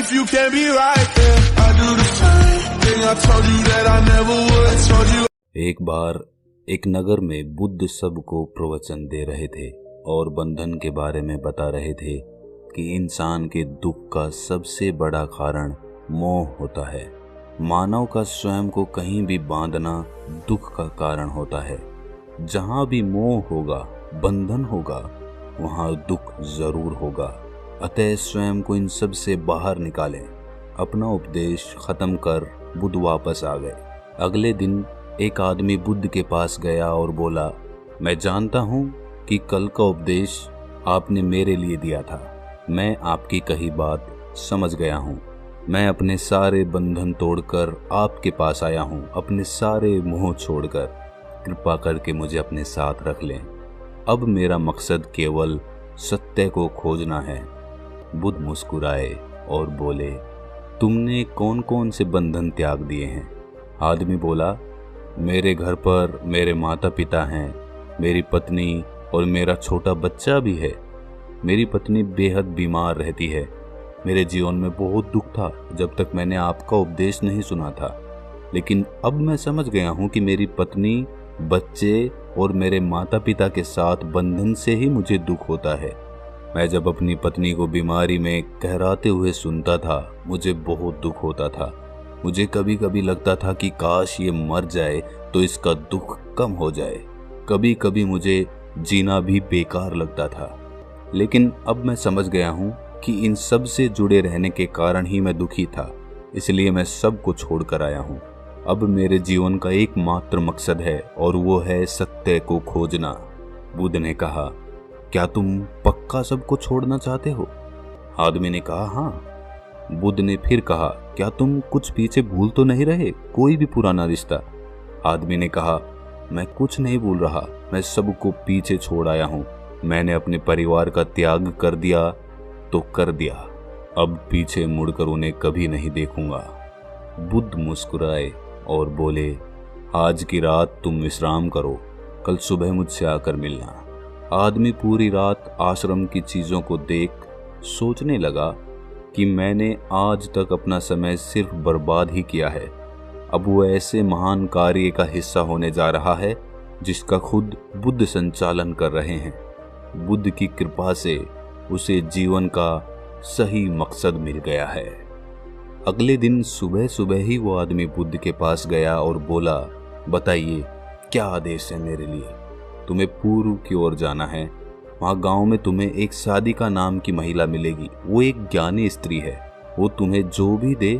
if you can't be right, yeah. I do the same thing I told you that I never would. I told you. एक बार एक नगर में बुद्ध सबको प्रवचन दे रहे थे और बंधन के बारे में बता रहे थे कि इंसान के दुख का सबसे बड़ा कारण मोह होता है। मानव का स्वयं को कहीं भी बांधना दुख का कारण होता है। जहाँ भी मोह होगा, बंधन होगा, वहाँ दुख जरूर होगा। अतः स्वयं को इन सब से बाहर निकालें। अपना उपदेश खत्म कर बुद्ध वापस आ गए। अगले दिन एक आदमी बुद्ध के पास गया और बोला, मैं जानता हूँ कि कल का उपदेश आपने मेरे लिए दिया था। मैं आपकी कही बात समझ गया हूँ। मैं अपने सारे बंधन तोड़कर आपके पास आया हूँ। अपने सारे मोह छोड़कर कृपा करके मुझे अपने साथ रख लें। अब मेरा मकसद केवल सत्य को खोजना है। बुद्ध मुस्कुराए और बोले, तुमने कौन कौन से बंधन त्याग दिए हैं? आदमी बोला, मेरे घर पर मेरे माता पिता हैं, मेरी पत्नी और मेरा छोटा बच्चा भी है। मेरी पत्नी बेहद बीमार रहती है। मेरे जीवन में बहुत दुख था जब तक मैंने आपका उपदेश नहीं सुना था, लेकिन अब मैं समझ गया हूँ कि मेरी पत्नी, बच्चे और मेरे माता पिता के साथ बंधन से ही मुझे दुख होता है। मैं जब अपनी पत्नी को बीमारी में कहराते हुए सुनता था, मुझे बहुत दुख होता था। मुझे कभी कभी लगता था कि काश ये मर जाए तो इसका दुख कम हो जाए। कभी कभी मुझे जीना भी बेकार लगता था, लेकिन अब मैं समझ गया हूँ कि इन सब से जुड़े रहने के कारण ही मैं दुखी था। इसलिए मैं सब को छोड़कर आया हूँ। अब मेरे जीवन का एकमात्र मकसद है और वो है सत्य को खोजना। बुद्ध ने कहा, क्या तुम पक्का सबको छोड़ना चाहते हो? आदमी ने कहा, हाँ। बुद्ध ने फिर कहा, क्या तुम कुछ पीछे भूल तो नहीं रहे, कोई भी पुराना रिश्ता? आदमी ने कहा, मैं कुछ नहीं भूल रहा, मैं सबको पीछे छोड़ आया हूँ। मैंने अपने परिवार का त्याग कर दिया तो कर दिया। अब पीछे मुड़कर उन्हें कभी नहीं देखूंगा। बुद्ध मुस्कुराए और बोले, आज की रात तुम विश्राम करो, कल सुबह मुझसे आकर मिलना। आदमी पूरी रात आश्रम की चीजों को देख सोचने लगा कि मैंने आज तक अपना समय सिर्फ बर्बाद ही किया है। अब वो ऐसे महान कार्य का हिस्सा होने जा रहा है जिसका खुद बुद्ध संचालन कर रहे हैं। बुद्ध की कृपा से उसे जीवन का सही मकसद मिल गया है। अगले दिन सुबह सुबह ही वो आदमी बुद्ध के पास गया और बोला, बताइए क्या आदेश है मेरे लिए? तुम्हें पूर्व की ओर जाना है। वहाँ गांव में तुम्हें एक सादिका नाम की महिला मिलेगी। वो एक ज्ञानी स्त्री है। वो तुम्हें जो भी दे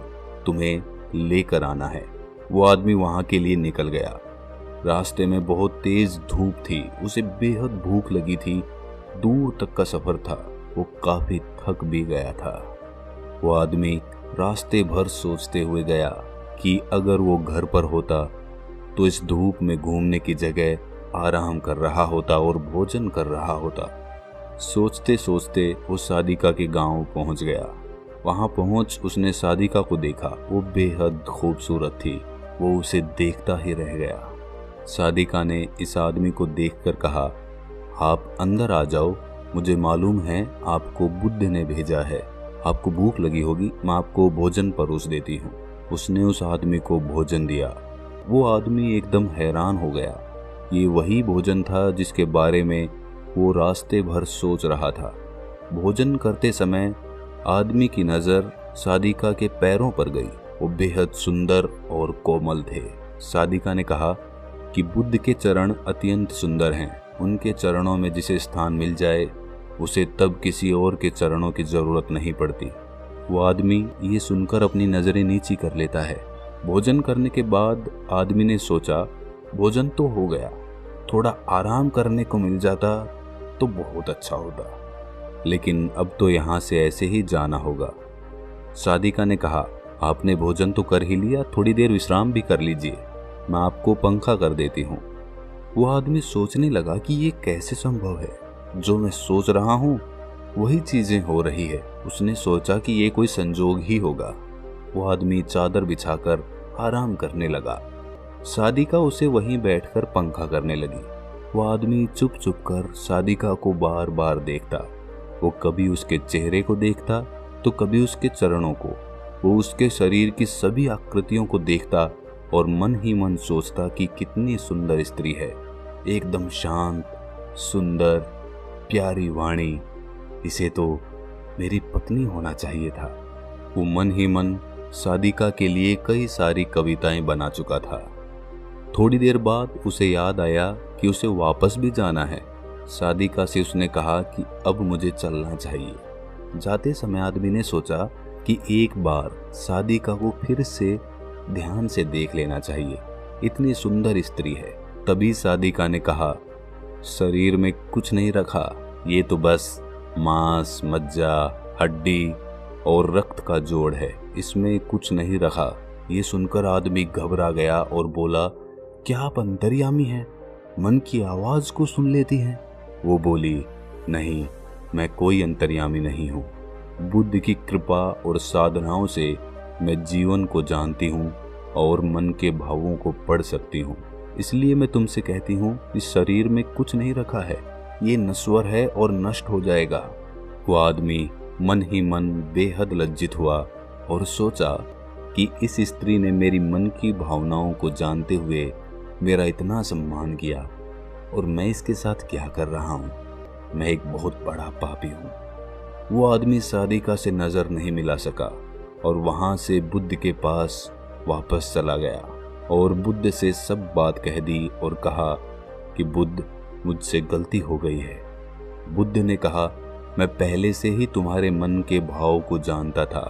तुम्हें लेकर आना है। वो आदमी वहाँ के लिए निकल गया। रास्ते में बहुत तेज धूप थी। उसे बेहद भूख लगी थी। दूर तक का सफर था। वो काफी थक भी गया था। वो आदमी रास्ते भर सोचते हुए गया कि अगर वो घर पर होता तो इस धूप में घूमने की जगह आराम कर रहा होता और भोजन कर रहा होता। सोचते सोचते वो सादिका के गांव पहुंच गया। वहां पहुंच उसने सादिका को देखा। वो बेहद खूबसूरत थी। वो उसे देखता ही रह गया। सादिका ने इस आदमी को देखकर कहा, आप अंदर आ जाओ, मुझे मालूम है आपको बुद्ध ने भेजा है। आपको भूख लगी होगी, मैं आपको भोजन परोस देती हूँ। उसने उस आदमी को भोजन दिया। वो आदमी एकदम हैरान हो गया। ये वही भोजन था जिसके बारे में वो रास्ते भर सोच रहा था। भोजन करते समय आदमी की नज़र सादिका के पैरों पर गई। वो बेहद सुंदर और कोमल थे। सादिका ने कहा कि बुद्ध के चरण अत्यंत सुंदर हैं। उनके चरणों में जिसे स्थान मिल जाए उसे तब किसी और के चरणों की जरूरत नहीं पड़ती। वो आदमी ये सुनकर अपनी नजरें नीची कर लेता है। भोजन करने के बाद आदमी ने सोचा, भोजन तो हो गया, थोड़ा आराम करने को मिल जाता तो बहुत अच्छा होता, लेकिन अब तो यहाँ से ऐसे ही जाना होगा। सादिका ने कहा, आपने भोजन तो कर ही लिया, थोड़ी देर विश्राम भी कर लीजिए, मैं आपको पंखा कर देती हूँ। वो आदमी सोचने लगा कि ये कैसे संभव है, जो मैं सोच रहा हूँ वही चीजें हो रही है। उसने सोचा कि ये कोई संजोग ही होगा। वो आदमी चादर बिछाकर आराम करने लगा। सादिका उसे वहीं बैठकर पंखा करने लगी। वो आदमी चुप चुप कर सादिका को बार बार देखता। वो कभी उसके चेहरे को देखता तो कभी उसके चरणों को। वो उसके शरीर की सभी आकृतियों को देखता और मन ही मन सोचता कि कितनी सुंदर स्त्री है, एकदम शांत, सुंदर, प्यारी वाणी, इसे तो मेरी पत्नी होना चाहिए था। वो मन ही मन सादिका के लिए कई सारी कविताएं बना चुका था। थोड़ी देर बाद उसे याद आया कि उसे वापस भी जाना है। सादिका से उसने कहा कि अब मुझे चलना चाहिए। जाते समय आदमी ने सोचा कि एक बार सादिका को फिर से ध्यान से देख लेना चाहिए, इतनी सुंदर स्त्री है। तभी सादिका ने कहा, शरीर में कुछ नहीं रखा, ये तो बस मांस, मज्जा, हड्डी और रक्त का जोड़ है, इसमें कुछ नहीं रखा। ये सुनकर आदमी घबरा गया और बोला, क्या आप अंतर्यामी हैं? मन की आवाज को सुन लेती हैं? वो बोली, नहीं, मैं कोई अंतर्यामी नहीं हूँ। बुद्ध की कृपा और साधनाओं से मैं जीवन को जानती हूँ और मन के भावों को पढ़ सकती हूँ। इसलिए मैं तुमसे कहती हूँ कि शरीर में कुछ नहीं रखा है, ये नश्वर है और नष्ट हो जाएगा। वो आदमी मन ही मन बेहद लज्जित हुआ और सोचा कि इस स्त्री ने मेरी मन की भावनाओं को जानते हुए मेरा इतना सम्मान किया और मैं इसके साथ क्या कर रहा हूँ, मैं एक बहुत बड़ा पापी हूँ। वो आदमी सादिका से नजर नहीं मिला सका और वहां से बुद्ध के पास वापस चला गया और बुद्ध से सब बात कह दी और कहा कि बुद्ध, मुझसे गलती हो गई है। बुद्ध ने कहा, मैं पहले से ही तुम्हारे मन के भाव को जानता था,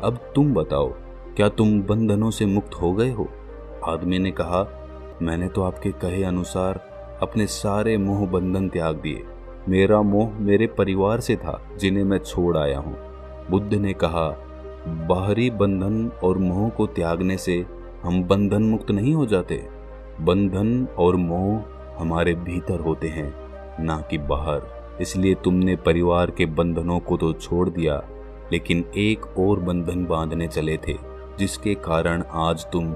अब तुम बताओ, क्या तुम बंधनों से मुक्त हो गए हो? आदमी ने कहा, मैंने तो आपके कहे अनुसार अपने सारे मोह बंधन त्याग दिए। मेरा मोह मेरे परिवार से था, जिन्हें मैं छोड़ आया हूँ। बुद्ध ने कहा, बाहरी बंधन और मोह को त्यागने से हम बंधन मुक्त नहीं हो जाते। बंधन और मोह हमारे भीतर होते हैं, ना कि बाहर। इसलिए तुमने परिवार के बंधनों को तो छोड़ दिया, लेकिन एक और बंधन बांधने चले थे, जिसके कारण आज तुम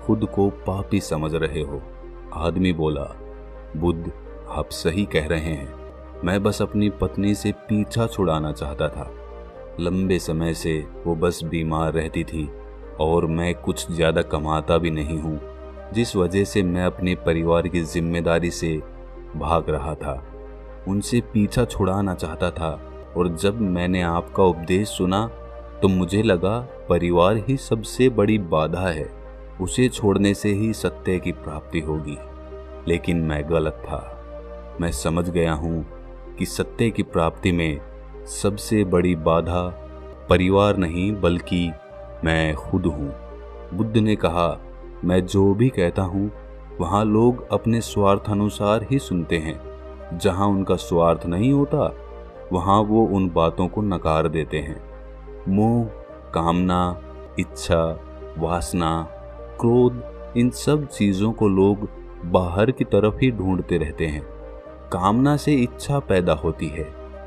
खुद को पापी समझ रहे हो। आदमी बोला, बुद्ध, आप सही कह रहे हैं, मैं बस अपनी पत्नी से पीछा छुड़ाना चाहता था। लंबे समय से वो बस बीमार रहती थी और मैं कुछ ज़्यादा कमाता भी नहीं हूँ, जिस वजह से मैं अपने परिवार की जिम्मेदारी से भाग रहा था। उनसे पीछा छुड़ाना चाहता था और जब मैंने आपका उपदेश सुना तो मुझे लगा परिवार ही सबसे बड़ी बाधा है, उसे छोड़ने से ही सत्य की प्राप्ति होगी। लेकिन मैं गलत था। मैं समझ गया हूँ कि सत्य की प्राप्ति में सबसे बड़ी बाधा परिवार नहीं बल्कि मैं खुद हूँ। बुद्ध ने कहा, मैं जो भी कहता हूँ वहाँ लोग अपने स्वार्थ अनुसार ही सुनते हैं। जहाँ उनका स्वार्थ नहीं होता वहाँ वो उन बातों को नकार देते हैं। मोह, कामना, इच्छा, वासना, क्रोध, इन सब चीज़ों को लोग बाहर की तरफ ही ढूंढते रहते हैं। कामना से इच्छा पैदा होती है,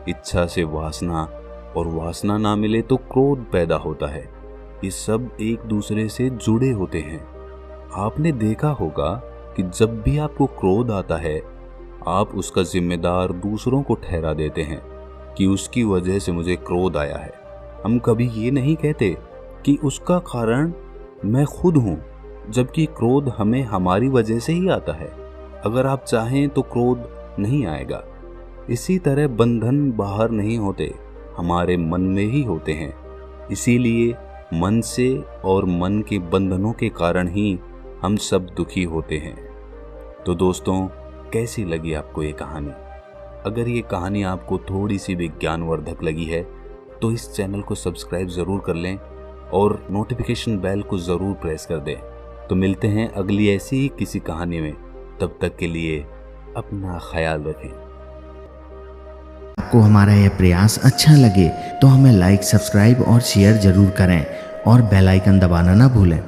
इच्छा से वासना, और वासना ना मिले तो क्रोध पैदा होता है। ये सब एक दूसरे से जुड़े होते हैं। आपने देखा होगा कि जब भी आपको क्रोध आता है आप उसका जिम्मेदार दूसरों को ठहरा देते हैं कि उसकी वजह से मुझे क्रोध आया है। हम कभी ये नहीं कहते कि उसका कारण मैं खुद हूँ, जबकि क्रोध हमें हमारी वजह से ही आता है। अगर आप चाहें तो क्रोध नहीं आएगा। इसी तरह बंधन बाहर नहीं होते, हमारे मन में ही होते हैं। इसीलिए मन से और मन के बंधनों के कारण ही हम सब दुखी होते हैं। तो दोस्तों, कैसी लगी आपको ये कहानी? अगर ये कहानी आपको थोड़ी सी विज्ञानवर्धक लगी है तो इस चैनल को सब्सक्राइब ज़रूर कर लें और नोटिफिकेशन बेल को ज़रूर प्रेस कर दें। तो मिलते हैं अगली ऐसी ही किसी कहानी में। तब तक के लिए अपना ख्याल रखें। आपको हमारा यह प्रयास अच्छा लगे तो हमें लाइक, सब्सक्राइब और शेयर ज़रूर करें और बेल आइकन दबाना ना भूलें।